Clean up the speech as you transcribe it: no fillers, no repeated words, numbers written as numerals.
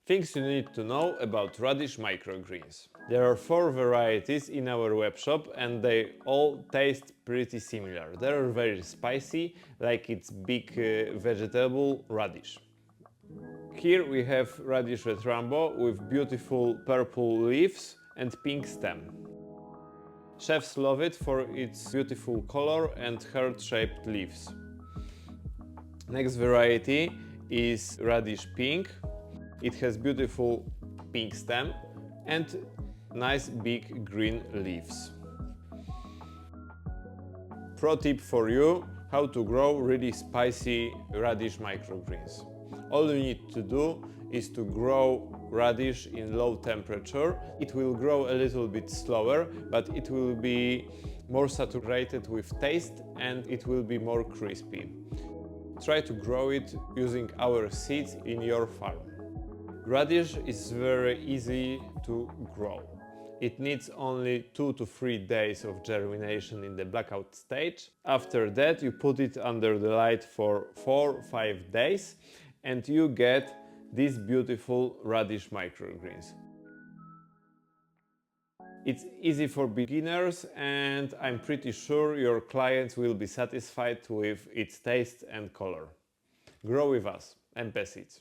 Things you need to know about Radish Microgreens. There are 4 varieties in our webshop and they all taste pretty similar. They are very spicy, like it's big vegetable radish. Here we have Radish Red Rambo with beautiful purple leaves and pink stem. Chefs love it for its beautiful color and heart-shaped leaves. Next variety is Radish Pink. It has beautiful pink stem and nice big green leaves. Pro tip for you: how to grow really spicy radish microgreens. All you need to do is to grow radish in low temperature. It will grow a little bit slower, but it will be more saturated with taste and it will be more crispy. Try to grow it using our seeds in your farm. Radish is very easy to grow. It needs only 2 to 3 days of germination in the blackout stage. After that you put it under the light for 4-5 days and you get these beautiful radish microgreens. It's easy for beginners and I'm pretty sure your clients will be satisfied with its taste and color. Grow with us, mpseeds.